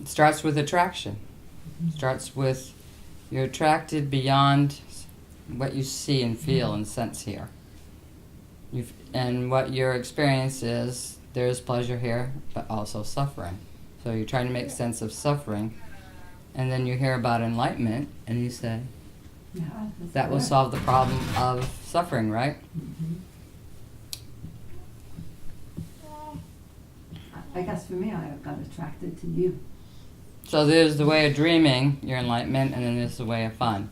It starts with attraction. It starts with you're attracted beyond what you see and feel and sense here. And what your experience is, there's pleasure here, but also suffering. So you're trying to make sense of suffering, and then you hear about enlightenment, and you say, that will solve the problem of suffering, right? I guess for me, I got attracted to you. So there's the way of dreaming, your enlightenment, and then there's the way of fun.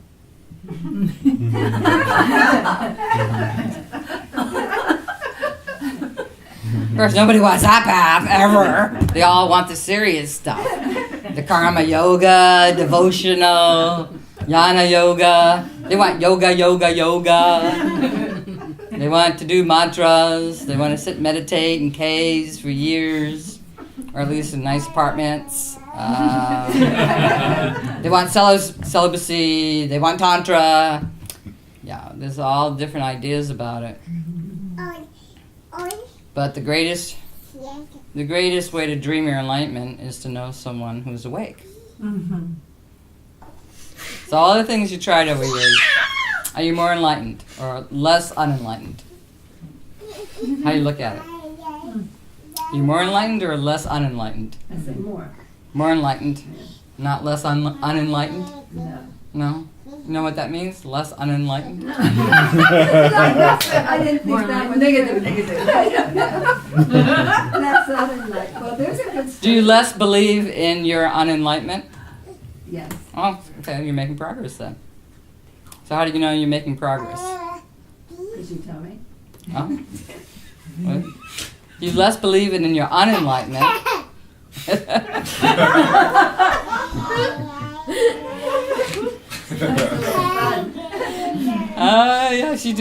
Of course, nobody wants that path, ever. They all want the serious stuff. The karma yoga, devotional, jnana yoga. They want yoga, yoga, yoga. They want to do mantras. They want to sit and meditate in caves for years, or at least in nice apartments. They want celibacy. They want Tantra. Yeah, there's all different ideas about it. But the greatest way to dream your enlightenment is to know someone who's awake. So all the things you tried over years, are you more enlightened or less unenlightened? How do you look at it? You more enlightened or less unenlightened? I say more. More enlightened, not less unenlightened? No. No? You know what that means? Less unenlightened? I didn't think that was negative. That's not enlightened. Well, there's a good story. Do you less believe in your unenlightenment? Yes. Oh, okay, you're making progress then. So how do you know you're making progress? Could you tell me? Oh? What? You less believe in your unenlightenment. Yeah, she's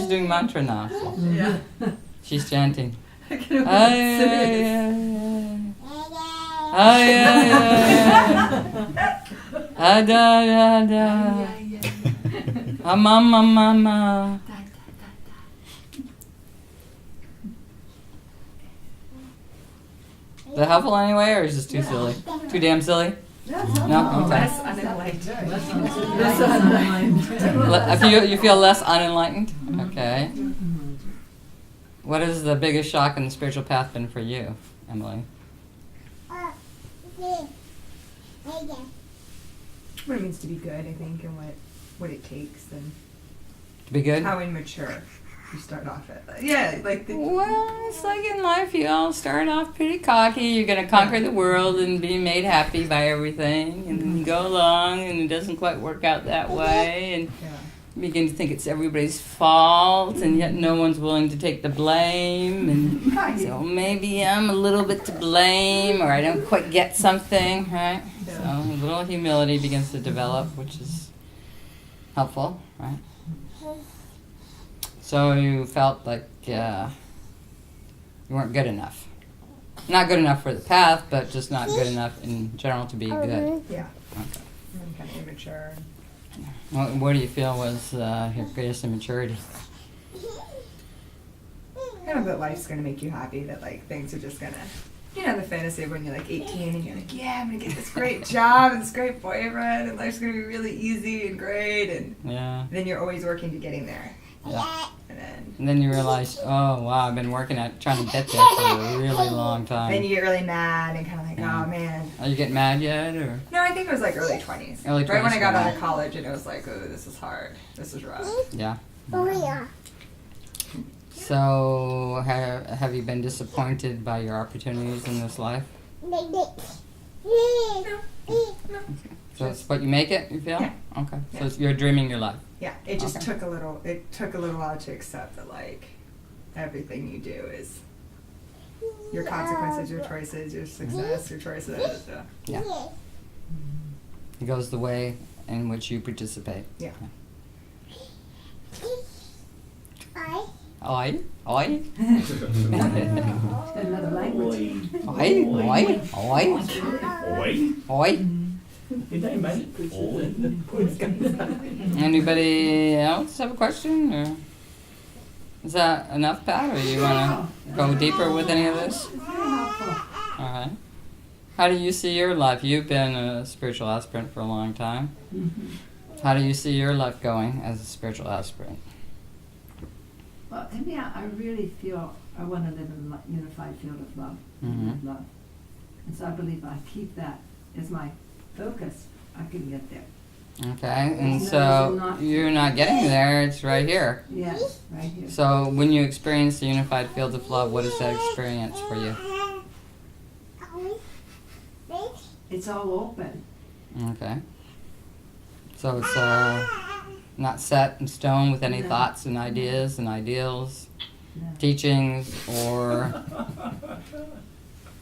doing mantra now. So. Yeah. She's chanting. Mama. Is that helpful anyway, or is this too silly? Too damn silly? No? Okay. Less unenlightened. You feel less unenlightened? Okay. What is the biggest shock in the spiritual path been for you, Emily? What it means to be good, I think, and what it takes, and To be good? how immature you start off at. Yeah, like the. Well, it's like in life, you all start off pretty cocky. You're going to conquer the world and be made happy by everything. And then you go along and it doesn't quite work out that way. And Yeah. you begin to think it's everybody's fault, and yet no one's willing to take the blame. And so maybe I'm a little bit to blame, or I don't quite get something, right? So a little humility begins to develop, which is helpful, right? So you felt like you weren't good enough. Not good enough for the path, but just not good enough in general to be good. Yeah. Okay. I'm kind of immature. What do you feel was your greatest immaturity? Kind of that life's gonna make you happy, that like things are just gonna, the fantasy of when you're like 18 and you're like, yeah, I'm gonna get this great job and this great boyfriend and life's gonna be really easy and great, and then you're always working to getting there. Yeah. And then you realize, oh wow, I've been working at trying to get there for a really long time. then you get really mad and kind of like, oh man. Are you getting mad yet, or? No, I think it was like early 20s. Early Right when 20s, I got out yeah. of college, and it was like, oh, this is hard. This is rough. Yeah. So have you been disappointed by your opportunities in this life? So it's but you make it, you feel? Yeah. Okay. So Yeah. you're dreaming your life. Yeah, it just Okay. took a little while to accept that like everything you do is your consequences, your choices, your success, your choices. Yeah. It goes the way in which you participate. Yeah. Oi, oi. Another language. Oi, oi, oi, Oi. oi. Did they make oi? Anybody else have a question, or is that enough, Pat, or you want to go deeper with any of this? Very helpful. All right. How do you see your life? You've been a spiritual aspirant for a long time. How do you see your life going as a spiritual aspirant? Well, to me, I really feel I want to live in a unified field of love. Love. And so I believe if I keep that as my focus, I can get there. Okay, and There's so no reason not to. you're not getting there, it's right here. Yes, right here. So when you experience the unified field of love, what is that experience for you? It's all open. Okay. So it's not set in stone with any No. thoughts and ideas and ideals, No. teachings, or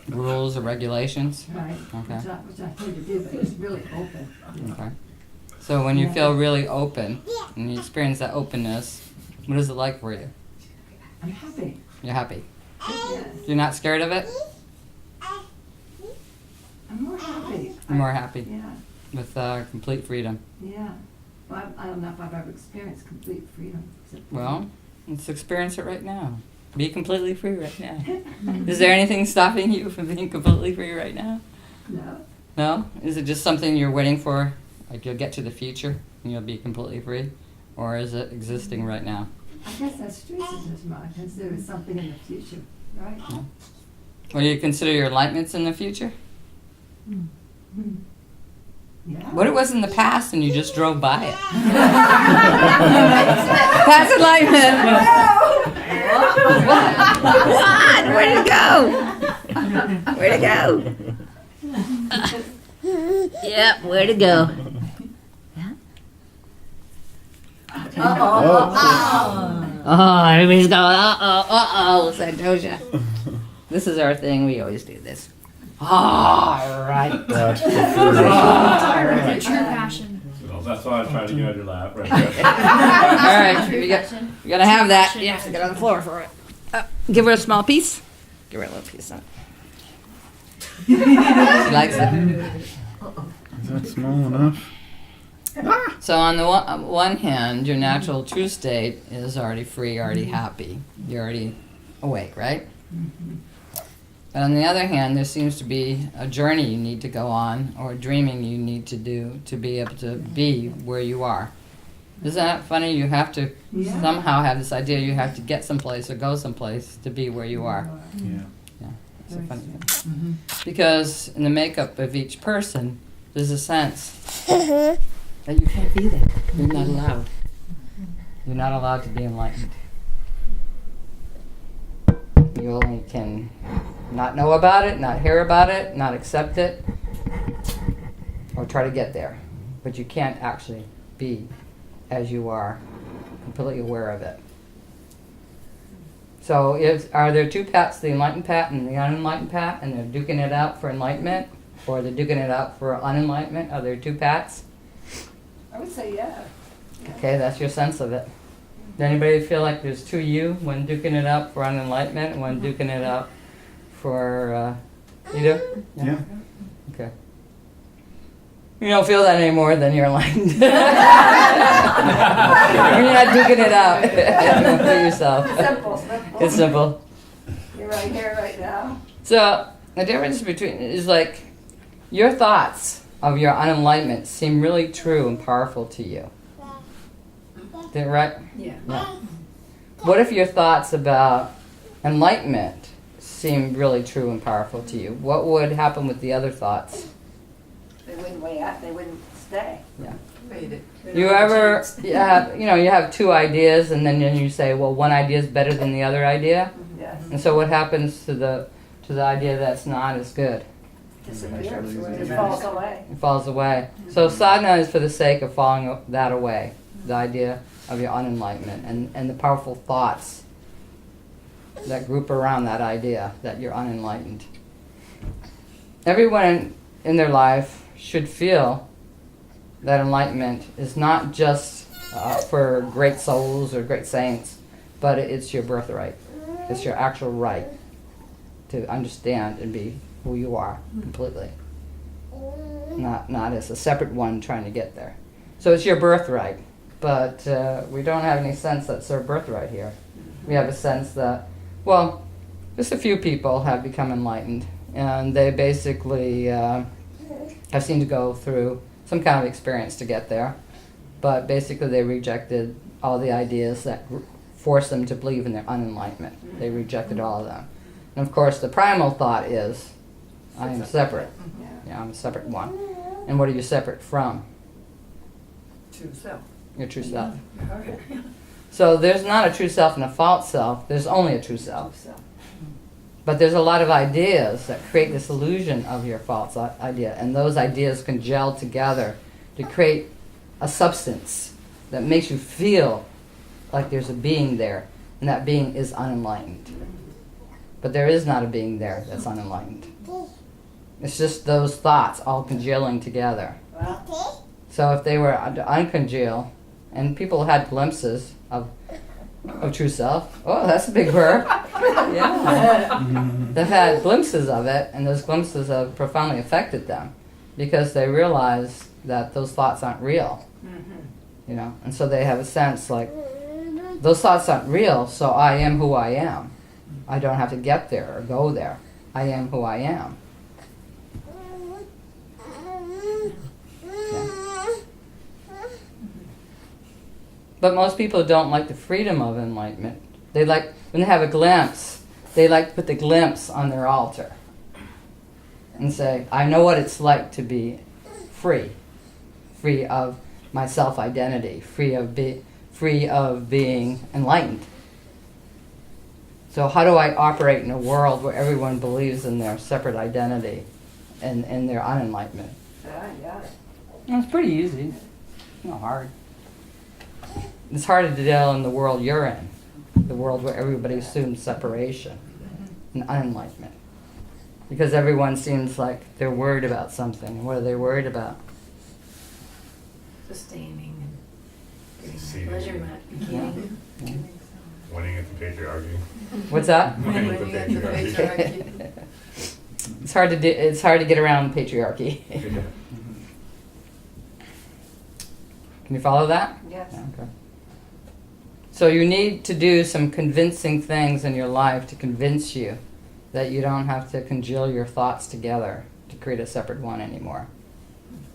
rules or regulations. Right. Okay. Which I tend to do, but it's really open. Okay. So when you Yeah. feel really open and you experience that openness, what is it like for you? I'm happy. You're happy. Yes. You're not scared of it? I'm more happy. You're more happy Yeah. with complete freedom. Yeah. Well, I don't know if I've ever experienced complete freedom. except for- Well, let's experience it right now. Be completely free right now. Is there anything stopping you from being completely free right now? No. No? Is it just something you're waiting for? Like you'll get to the future and you'll be completely free? Or is it existing right now? I guess that's true, Sister Ma. I consider it something in the future, right? Or do you consider your enlightenments in the future? Yeah. What it was in the past and you just drove by it? Past enlightenment! What? Where'd it go? Where'd it go? Yep, where'd it go? Oh, everybody's going, uh-oh, Santosha. This is our thing, we always do this. All right. That's the True passion. Well, that's why I tried to get on your lap right there. All right, True we gotta have that. Yeah, get on the floor for it. Give her a small piece. Give her a little piece of it. She likes it. Is that small enough? So on the one hand, your natural true state is already free, already happy. You're already awake, right? But on the other hand, there seems to be a journey you need to go on, or dreaming you need to do to be able to be where you are. Isn't that funny? You have to Yeah. somehow have this idea you have to get someplace or go someplace to be where you are. Yeah. It's a funny thing. Because in the makeup of each person, there's a sense that you can't be there. You're not allowed. You're not allowed to be enlightened. You only can not know about it, not hear about it, not accept it, or try to get there. But you can't actually be as you are, completely aware of it. So are there two paths, the enlightened path and the unenlightened path, and they're duking it out for enlightenment, or they're duking it out for unenlightenment? Are there two paths? I would say yeah. Okay, that's your sense of it. Does anybody feel like there's two you, one duking it out for unenlightenment and one duking it out for, you do? Yeah. Okay. You don't feel that anymore, then you're enlightened. You're not duking it out for yourself. Simple. It's simple. You're right here, right now. So, the difference between is like your thoughts of your unenlightenment seem really true and powerful to you. Is that right? Yeah. What if your thoughts about enlightenment seem really true and powerful to you? What would happen with the other thoughts? They wouldn't weigh out. They wouldn't stay. Yeah. Waited. You ever you have two ideas and then you say, well, one idea is better than the other idea? Yes. And so what happens to the idea that's not as good? Disappears. It falls away. It falls away. So sadhana is for the sake of falling that away, the idea of your unenlightenment and the powerful thoughts that group around that idea that you're unenlightened. Everyone in their life should feel that enlightenment is not just for great souls or great saints, but it's your birthright. It's your actual right to understand and be who you are completely. Not as a separate one trying to get there. So it's your birthright, but we don't have any sense that's our birthright here. We have a sense that, well, just a few people have become enlightened, and they basically have seemed to go through some kind of experience to get there, but basically they rejected all the ideas that forced them to believe in their unenlightenment. They rejected all of them. And of course the primal thought is, I am separate. Yeah, I'm a separate one. And what are you separate from? True self. Your true self. So there's not a true self and a false self, there's only a true self. But there's a lot of ideas that create this illusion of your false idea, and those ideas can gel together to create a substance that makes you feel like there's a being there, and that being is unenlightened. But there is not a being there that's unenlightened. It's just those thoughts all congealing together. So if they were to uncongeal, and people had glimpses of true self, oh, that's a big word. Yeah. They've had glimpses of it, and those glimpses have profoundly affected them because they realize that those thoughts aren't real. You know, and so they have a sense like, those thoughts aren't real, so I am who I am. I don't have to get there or go there. I am who I am. Yeah. But most people don't like the freedom of enlightenment. They like, when they have a glimpse, they like to put the glimpse on their altar and say, I know what it's like to be free of my self-identity, free of being enlightened. So how do I operate in a world where everyone believes in their separate identity and in their unenlightenment? Yeah. It's pretty easy. It's not hard. It's harder to deal in the world you're in, the world where everybody assumes separation and unenlightenment. Because everyone seems like they're worried about something. What are they worried about? Sustaining and getting Succeeding. pleasure, not getting. Winning at the patriarchy. What's that? Winning at the patriarchy. It's hard to it's hard to get around patriarchy. Can you follow that? Yes. Yeah, okay. So you need to do some convincing things in your life to convince you that you don't have to congeal your thoughts together to create a separate one anymore.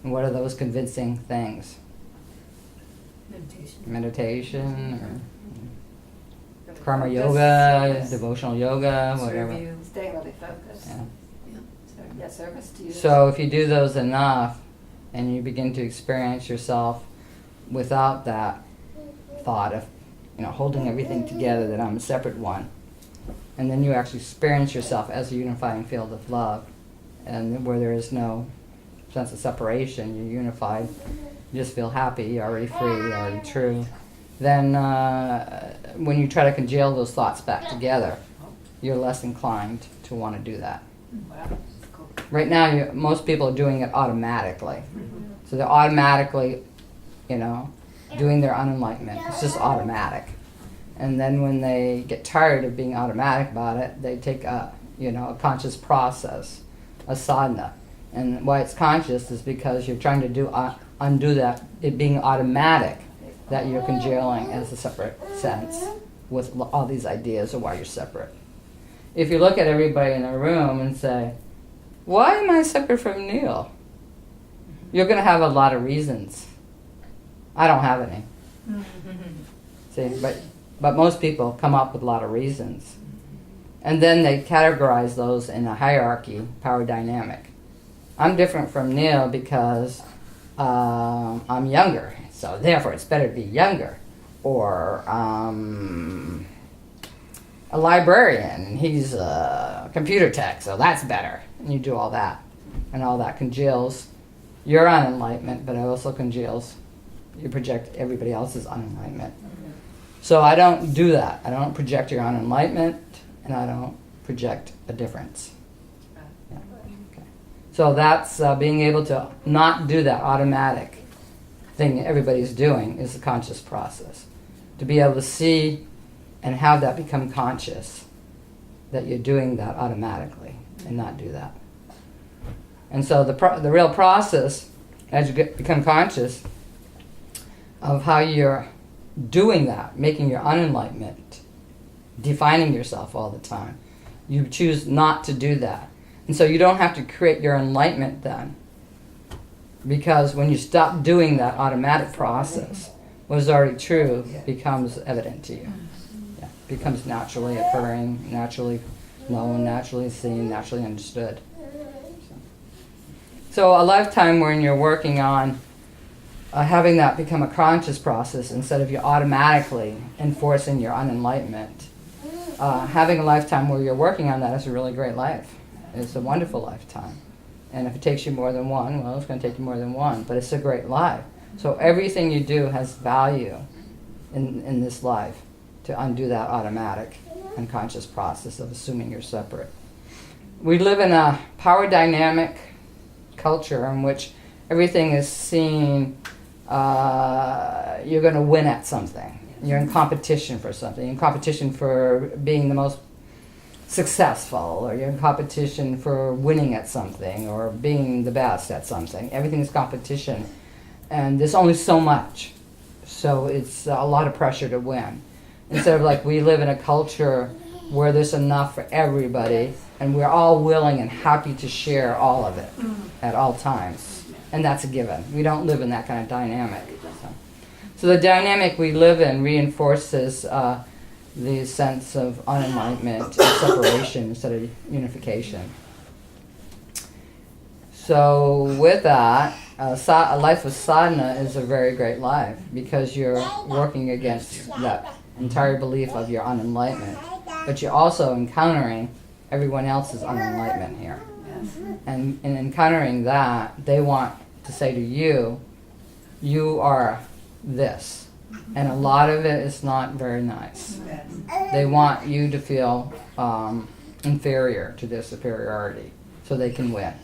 And what are those convincing things? Meditation or karma yoga, devotional yoga, whatever. Stay really focused. Yeah. Service to you. So if you do those enough and you begin to experience yourself without that thought of, holding everything together, that I'm a separate one, and then you actually experience yourself as a unifying field of love, and where there is no sense of separation, you're unified, you just feel happy, you're already free, you're already true. Then when you try to congeal those thoughts back together, you're less inclined to want to do that. Cool. Right now, most people are doing it automatically. So they're automatically, doing their unenlightenment. It's just automatic. And then when they get tired of being automatic about it, they take a conscious process, a sadhana. And why it's conscious is because you're trying to undo that, it being automatic, that you're congealing as a separate sense with all these ideas of why you're separate. If you look at everybody in the room and say, why am I separate from Neil? You're going to have a lot of reasons. I don't have any. See, but most people come up with a lot of reasons. And then they categorize those in a hierarchy, power dynamic. I'm different from Neil because I'm younger, so therefore it's better to be younger. Or a librarian, and he's a computer tech, so that's better. And you do all that. And all that congeals your unenlightenment, but it also congeals, you project everybody else's unenlightenment. So I don't do that. I don't project your unenlightenment, and I don't project a difference. Yeah. Okay. So that's being able to not do that automatic thing everybody's doing is a conscious process. To be able to see and have that become conscious, that you're doing that automatically and not do that. And so the real process, as you become conscious of how you're doing that, making your unenlightenment, defining yourself all the time, you choose not to do that. And so you don't have to create your enlightenment then. Because when you stop doing that automatic process, what is already true becomes evident to you. Yeah, becomes naturally occurring, naturally known, naturally seen, naturally understood. So a lifetime when you're working on having that become a conscious process instead of you automatically enforcing your unenlightenment, having a lifetime where you're working on that is a really great life. It's a wonderful lifetime. And if it takes you more than one, well, it's going to take you more than one, but it's a great life. So everything you do has value in this life to undo that automatic unconscious process of assuming you're separate. We live in a power dynamic culture in which everything is seen, you're going to win at something. You're in competition for something. You're in competition for being the most successful, or you're in competition for winning at something, or being the best at something. Everything's competition. And there's only so much. So it's a lot of pressure to win. Instead of like we live in a culture where there's enough for everybody, and we're all willing and happy to share all of it at all times. And that's a given. We don't live in that kind of dynamic. So the dynamic we live in reinforces the sense of unenlightenment and separation instead of unification. So with that, a life of sadhana is a very great life because you're working against that entire belief of your unenlightenment, but you're also encountering everyone else's unenlightenment here. And in encountering that, they want to say to you, you are this. And a lot of it is not very nice. They want you to feel inferior to their superiority so they can win.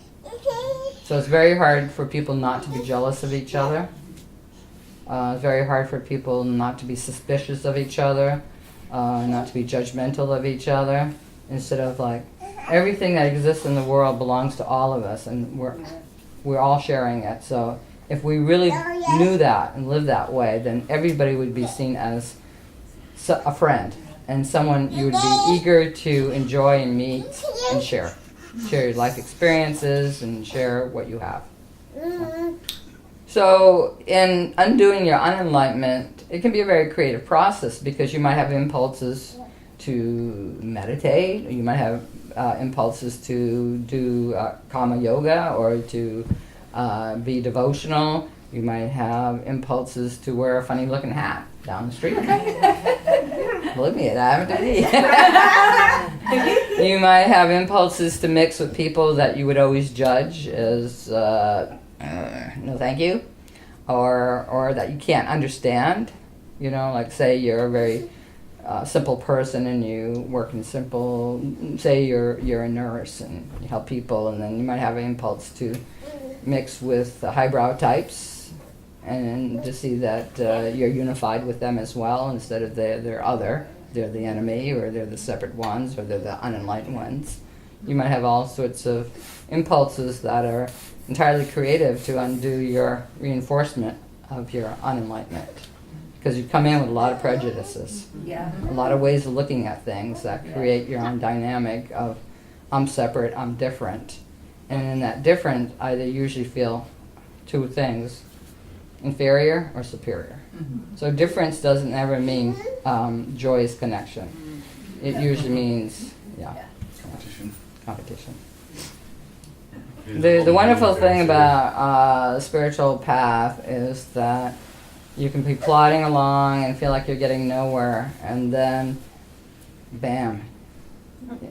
So it's very hard for people not to be jealous of each other. It's very hard for people not to be suspicious of each other, not to be judgmental of each other, instead of like, everything that exists in the world belongs to all of us, and we're all sharing it. So if we really knew that and lived that way, then everybody would be seen as a friend and someone you would be eager to enjoy and meet and share. Share your life experiences and share what you have. So in undoing your unenlightenment, it can be a very creative process because you might have impulses to meditate, or you might have impulses to do karma yoga, or to be devotional. You might have impulses to wear a funny looking hat down the street. Believe me, it happened to me. You might have impulses to mix with people that you would always judge as no thank you, or that you can't understand. You know, like say you're a very simple person and you work in simple, say you're a nurse and you help people, and then you might have an impulse to mix with the highbrow types and to see that you're unified with them as well, instead of they're other, they're the enemy, or they're the separate ones, or they're the unenlightened ones. You might have all sorts of impulses that are entirely creative to undo your reinforcement of your unenlightenment. Because you come in with a lot of prejudices, a lot of ways of looking at things that create your own dynamic of I'm separate, I'm different. And in that different, I usually feel two things, inferior or superior. So difference doesn't ever mean joyous connection. It usually means, competition. The wonderful thing about spiritual path is that you can be plodding along and feel like you're getting nowhere, and then, bam,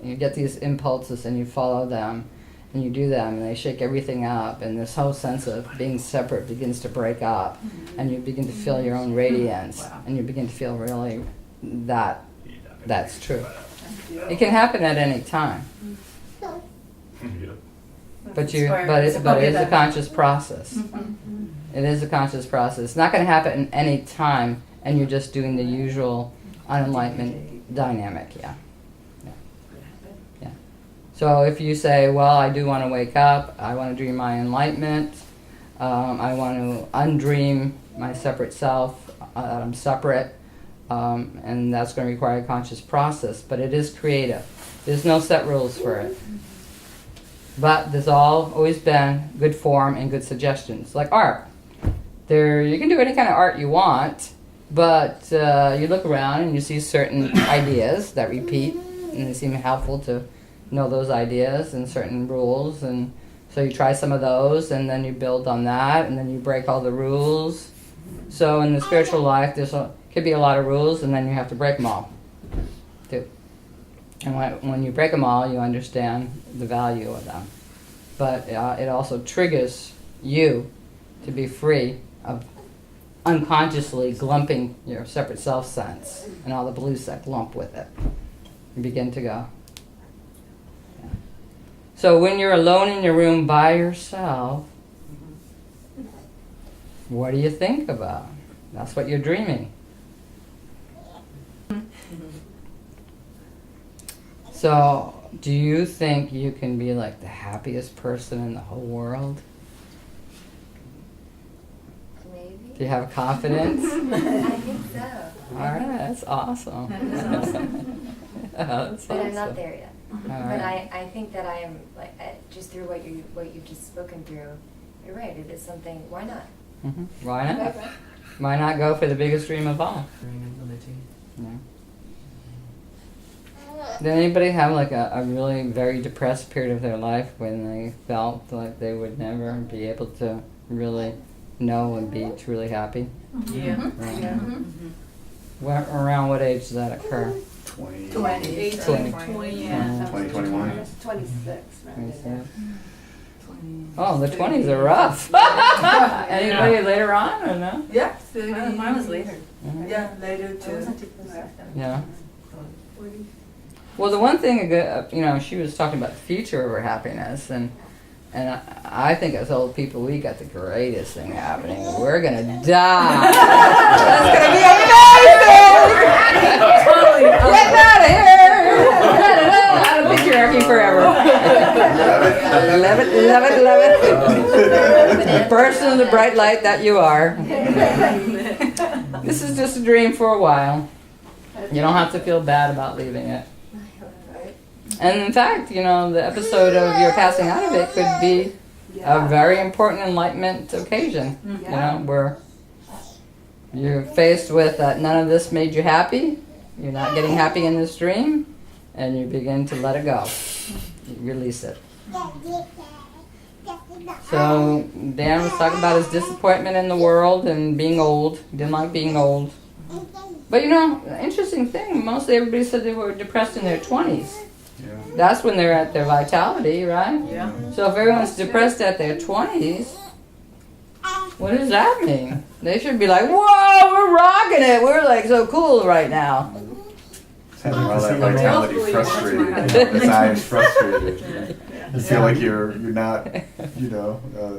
you get these impulses and you follow them, and you do them, and they shake everything up, and this whole sense of being separate begins to break up, and you begin to feel your own radiance, and you begin to feel really that that's true. It can happen at any time, but it is a conscious process. It is a conscious process. It's not going to happen any time, and you're just doing the usual unenlightenment dynamic. Yeah. So if you say, well, I do want to wake up, I want to dream my enlightenment, I want to undream my separate self, I'm separate, and that's going to require a conscious process, but it is creative. There's no set rules for it. But there's always been good form and good suggestions, like art. You can do any kind of art you want, but you look around and you see certain ideas that repeat, and they seem helpful to know those ideas and certain rules, and so you try some of those, and then you build on that, and then you break all the rules. So in the spiritual life, could be a lot of rules, and then you have to break them all, too. And when you break them all, you understand the value of them. But it also triggers you to be free of unconsciously glumping your separate self sense and all the beliefs that glump with it. You begin to go. Yeah. So when you're alone in your room by yourself, what do you think about? That's what you're dreaming. So, do you think you can be like the happiest person in the whole world? Maybe. Do you have confidence? I think so. All right, that's awesome. That is awesome. That's But I'm awesome. not there yet. All But right. I think that I am, like, just through what you've just spoken through, you're right, it is something, why not? Why not? Why not go for the biggest dream of all? Yeah. Did anybody have like a really very depressed period of their life when they felt like they would never be able to really know and be truly happy? Yeah. Around what age does that occur? 20. 20. 20. Yeah. 2021. That's 26, right? 27. Oh, the 20s are rough. Anybody later on or no? Yeah. Mine was later. Mhm. Yeah, later I too. wasn't too close. Yeah. Well, the one thing, she was talking about the future of her happiness, and I think as old people, we got the greatest thing happening. We're gonna die. That's gonna be amazing. Get out of here. Out of patriarchy forever. Love it, love it, love it. Person of the bright light that you are. This is just a dream for a while. You don't have to feel bad about leaving it. And in fact, the episode of your passing out of it could be a very important enlightenment occasion. Where you're faced with none of this made you happy. You're not getting happy in this dream, and you begin to let it go. You release it. So Dan was talking about his disappointment in the world and being old. He didn't like being old. But the interesting thing, mostly everybody said they were depressed in their 20s. Yeah. That's when they're at their vitality, right? Yeah. So if everyone's depressed at their 20s, what does that mean? They should be like, whoa, we're rocking it. We're like so cool right now. It's having all that vitality frustrated. Desires frustrated. You feel like you're not,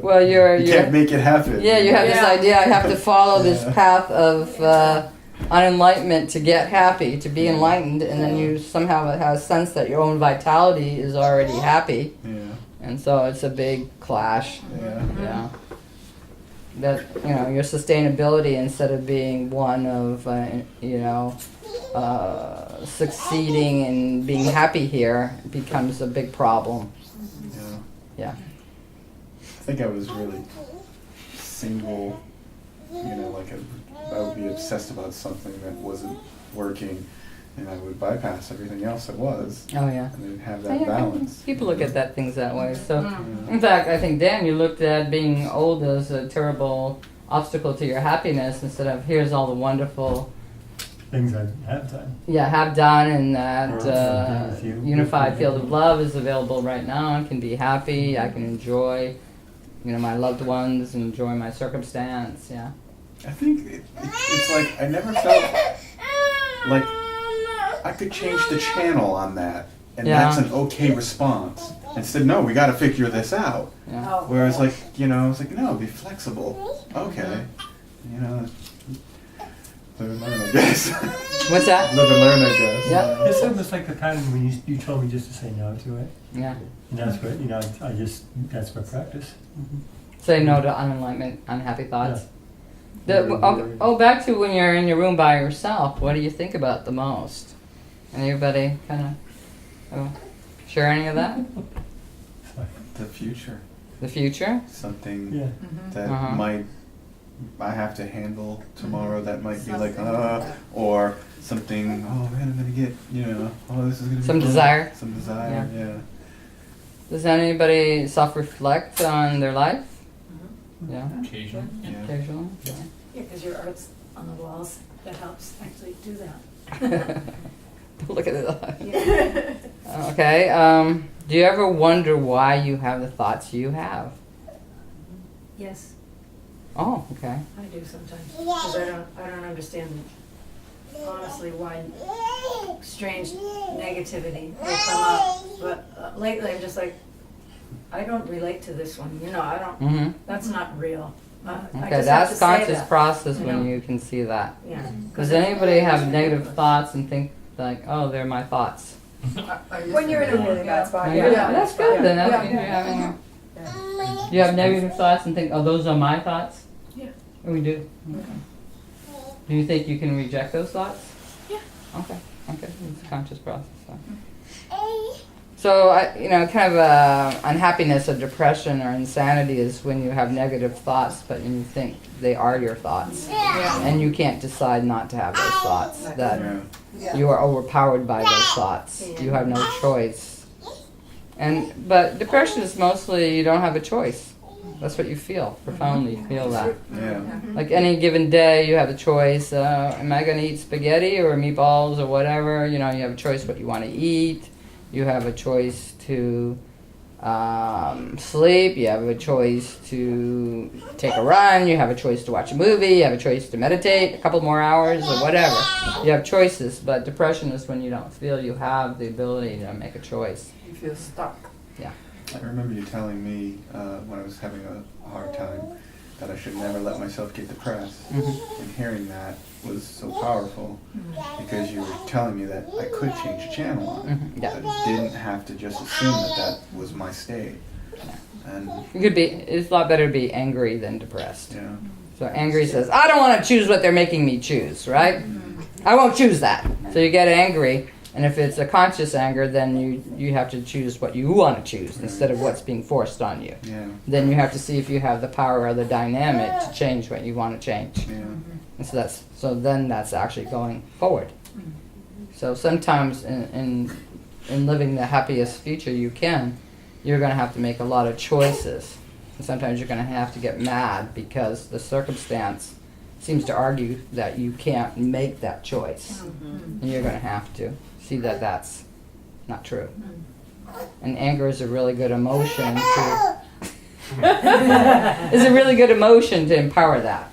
Well, you can't make it happen. Yeah, you have this idea, I have to follow this path of unenlightenment to get happy, to be enlightened, and then you somehow have a sense that your own vitality is already happy. Yeah. And so it's a big clash. Yeah. Yeah. That, your sustainability, instead of being one of, succeeding and being happy here, becomes a big problem. Yeah. Yeah. I think I was really single, I would be obsessed about something that wasn't working, and I would bypass everything else that was, Oh, yeah. and then have that balance. People look at that things that way. So, in fact, I think, Dan, you looked at being old as a terrible obstacle to your happiness instead of here's all the wonderful things I have done. have done, and that With you. unified field of love is available right now. I can be happy. I can enjoy, my loved ones, enjoy my circumstance. Yeah. I think it's like I never felt like I could change the channel on that, and that's an okay response. Instead, no, we got to figure this out. Yeah. Whereas, I was like, no, be flexible. Okay, live and learn, I guess. What's that? Live and learn, I guess. Yeah. It's almost like the time when you told me just to say no to it. Yeah. And that's what, that's my practice. Say no to unenlightenment, unhappy thoughts. Yeah. Back to when you're in your room by yourself, what do you think about the most? Anybody kind of share any of that? The future. The future? Something Yeah. that might I have to handle tomorrow that might be like, Something like that. or something, oh man, I'm gonna get, oh, this is gonna be Some fun. desire. Some desire, yeah. Does anybody self-reflect on their life? Yeah. Occasion. Yeah. Occasionally? Yeah, because your art's on the walls, that helps actually do that. Look at it. Yeah. Okay. Do you ever wonder why you have the thoughts you have? Yes, Oh, okay. I do sometimes, because I don't understand honestly why strange negativity will come up. But lately I'm just like, I don't relate to this one, I don't, Mm-hmm. that's not real. I Okay, just have that's to say conscious that, process you when know? you can see that. Yeah. Does anybody have negative thoughts and think like, oh, they're my thoughts? When you're in a really bad spot, Yeah, yeah. that's good then. That Yeah. means you're having you have negative thoughts and think, oh, those are my thoughts? Yeah. Oh, we do. Okay. Do you think you can reject those thoughts? Yeah. Okay. Okay. It's a conscious process. So, kind of unhappiness or depression or insanity is when you have negative thoughts, but you think they are your thoughts, and you can't decide not to have those thoughts. That Yeah. you are overpowered by those thoughts. You have no choice. But depression is mostly you don't have a choice. That's what you feel. Profoundly feel that. Yeah. Like any given day, you have a choice. Am I going to eat spaghetti or meatballs or whatever? You have a choice what you want to eat. You have a choice to sleep. You have a choice to take a run. You have a choice to watch a movie. You have a choice to meditate a couple more hours or whatever. You have choices, but depression is when you don't feel you have the ability to make a choice. You feel stuck. Yeah. I remember you telling me when I was having a hard time that I should never let myself get depressed. Mhm. And hearing that was so powerful because you were telling me that I could change the channel on it. Mhm, yeah. That I didn't have to just assume that was my state. And It's a lot better to be angry than depressed. yeah, So angry says, I don't want to choose what they're making me choose, right? I won't choose that. So you get angry, and if it's a conscious anger, then you have to choose what you want to choose instead of what's being forced on you. yeah, Then you have to see if you have the power or the dynamic to change what you want to change. yeah. And so then that's actually going forward. So sometimes in living the happiest future you can, you're going to have to make a lot of choices. And sometimes you're going to have to get mad because the circumstance seems to argue that you can't make that choice. And you're going to have to see that that's not true. And anger is a really good emotion to is a really good emotion to empower that.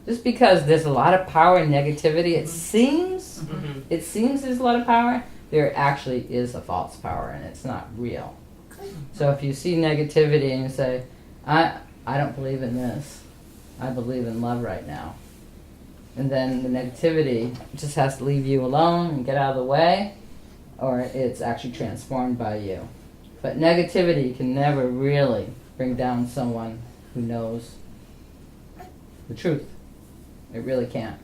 Just because there's a lot of power in negativity, it seems there's a lot of power, there actually is a false power and it's not real. So if you see negativity and you say, I don't believe in this, I believe in love right now. And then the negativity just has to leave you alone and get out of the way, or it's actually transformed by you. But negativity can never really bring down someone who knows the truth. It really can't.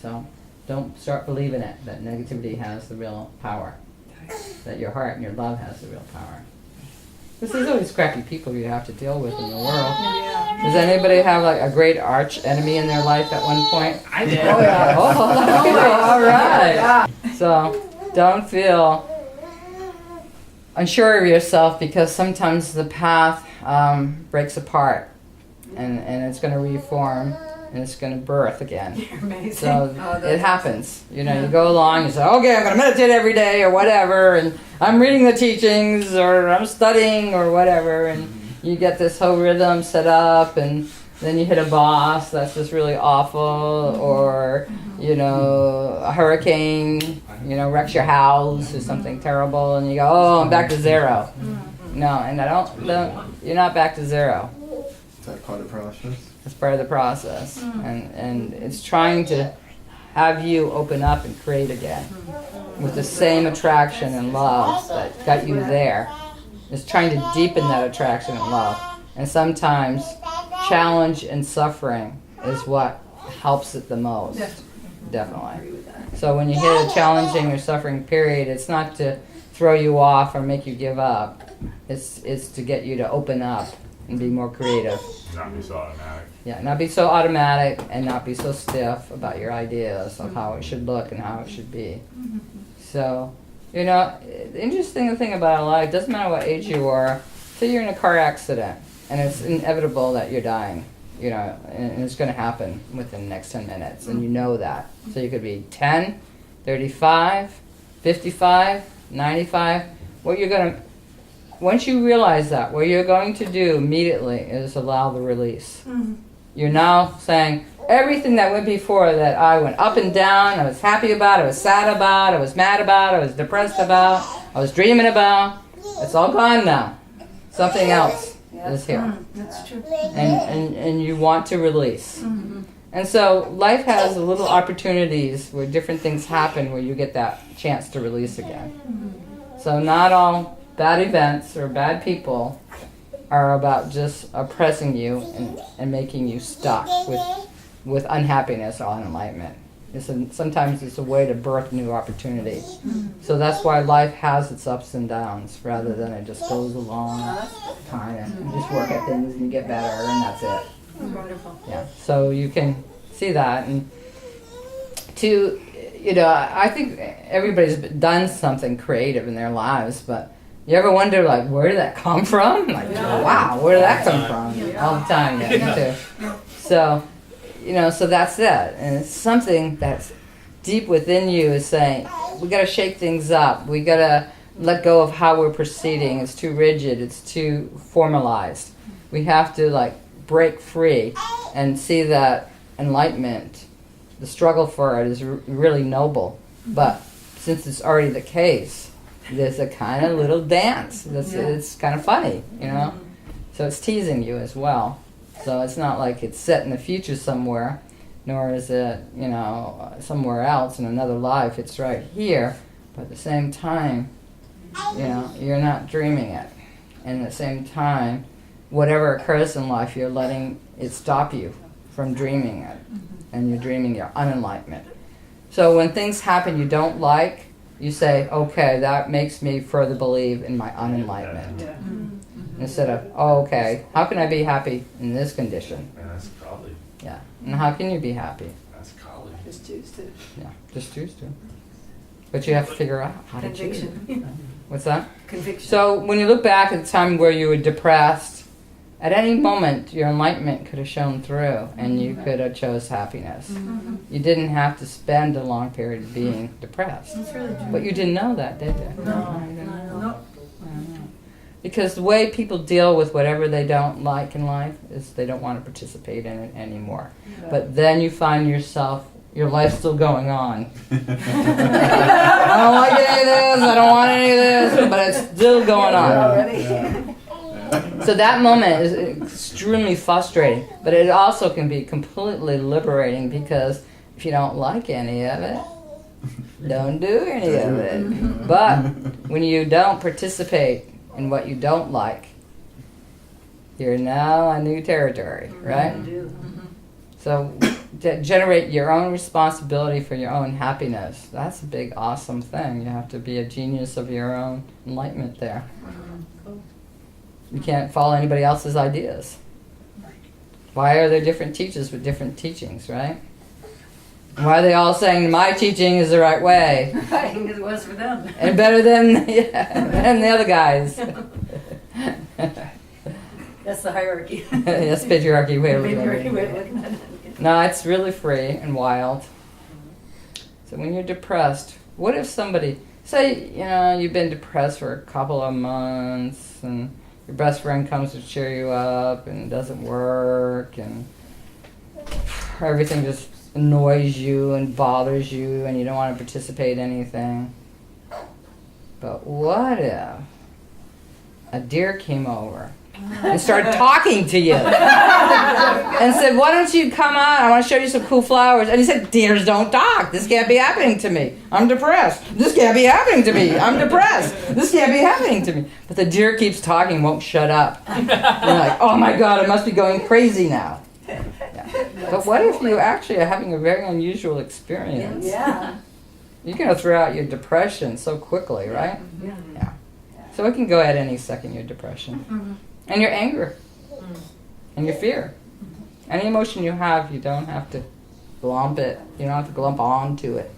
So don't start believing it, that negativity has the real power. That your heart and your love has the real power. Because there's always crappy people you have to deal with in the world. Does anybody have like a great arch enemy in their life at one point? I did. Oh, yeah. Oh, all right. So don't feel unsure of yourself because sometimes the path breaks apart and it's going to reform and it's going to birth again. You're amazing. So it happens. You go along, you say, okay, I'm going to meditate every day or whatever, and I'm reading the teachings or I'm studying or whatever, and you get this whole rhythm set up, and then you hit a boss that's just really awful, or, a hurricane, wrecks your house or something terrible, and you go, oh, I'm back to zero. No, and you're not back to zero. Is that part of the process? It's part of the process. And it's trying to have you open up and create again with the same attraction and love that got you there. It's trying to deepen that attraction and love. And sometimes challenge and suffering is what helps it the most. definitely. agree with that. So when you hit a challenging or suffering period, it's not to throw you off or make you give up. It's to get you to open up and be more creative. Not be so automatic. Yeah, not be so automatic and not be so stiff about your ideas of how it should look and how it should be. So, you know, the interesting thing about life, doesn't matter what age you are, say you're in a car accident and it's inevitable that you're dying, you know, and it's going to happen within the next 10 minutes, and you know that. So you could be 10, 35, 55, 95. What you're going to, once you realize that, what you're going to do immediately is allow the release. You're now saying, everything that went before that I went up and down, I was happy about, I was sad about, I was mad about, I was depressed about, I was dreaming about, it's all gone now. Something else is here. That's true. And you want to release. And so life has little opportunities where different things happen where you get that chance to release again. So not all bad events or bad people are about just oppressing you and making you stuck with unhappiness or unenlightenment. Sometimes it's a way to birth new opportunity. So that's why life has its ups and downs rather than it just goes along kind of. You just work at things and you get better and that's it. Wonderful. Yeah. So you can see that. And to, you know, I think everybody's done something creative in their lives, but you ever wonder, like, where did that come from? Like, wow, where did that come from? All the time, yeah, me too. So, you know, so that's it. And it's something that's deep within you is saying, we got to shake things up. We got to let go of how we're proceeding. It's too rigid. It's too formalized. We have to, like, break free and see that enlightenment, the struggle for it is really noble. But since it's already the case, there's a kind of little dance. It's kind of funny, you know? So it's teasing you as well. So it's not like it's set in the future somewhere, nor is it, you know, somewhere else in another life. It's right here, but at the same time, you know, you're not dreaming it. And at the same time, whatever occurs in life, you're letting it stop you from dreaming it. And you're dreaming your unenlightenment. So when things happen you don't like, you say, okay, that makes me further believe in my unenlightenment. Instead of, oh, okay, how can I be happy in this condition? Man, that's college. Yeah. And how can you be happy? That's college. Just choose to. Yeah, just choose to. But you have to figure out how to choose. Conviction. What's that? Conviction. So when you look back at the time where you were depressed, at any moment your enlightenment could have shown through and you could have chose happiness. You didn't have to spend a long period of being depressed. That's really true. But you didn't know that, did you? No. You didn't know. No. Because the way people deal with whatever they don't like in life is they don't want to participate in it anymore. But then you find yourself, your life's still going on. I don't like any of this, I don't want any of this, but it's still going on. So that moment is extremely frustrating, but it also can be completely liberating because if you don't like any of it, don't do any of it. But when you don't participate in what you don't like, you're now a new territory, right? So to generate your own responsibility for your own happiness, that's a big, awesome thing. You have to be a genius of your own enlightenment there. You can't follow anybody else's ideas. Why are there different teachers with different teachings, right? Why are they all saying my teaching is the right way? Right, it was for them. And better than, than the other guys. That's the hierarchy. That's patriarchy way of looking at Patriarchy way of it. looking at it. No, it's really free and wild. So when you're depressed, what if somebody, say, you know, you've been depressed for a couple of months and your best friend comes to cheer you up and it doesn't work and everything just annoys you and bothers you and you don't want to participate in anything. But what if a deer came over and started talking to you and said, why don't you come on, I want to show you some cool flowers. And he said, deers don't talk, this can't be happening to me, I'm depressed, this can't be happening to me, I'm depressed, this can't be happening to me. But the deer keeps talking, won't shut up. And you're like, oh my god, I must be going crazy now. Yeah. But what if you actually are having a very unusual experience? Yeah. You're going to throw out your depression so quickly, right? Yeah. Yeah. So it can go at any second, your depression. And your anger. And your fear. Any emotion you have, you don't have to glomp it. You don't have to glomp onto it.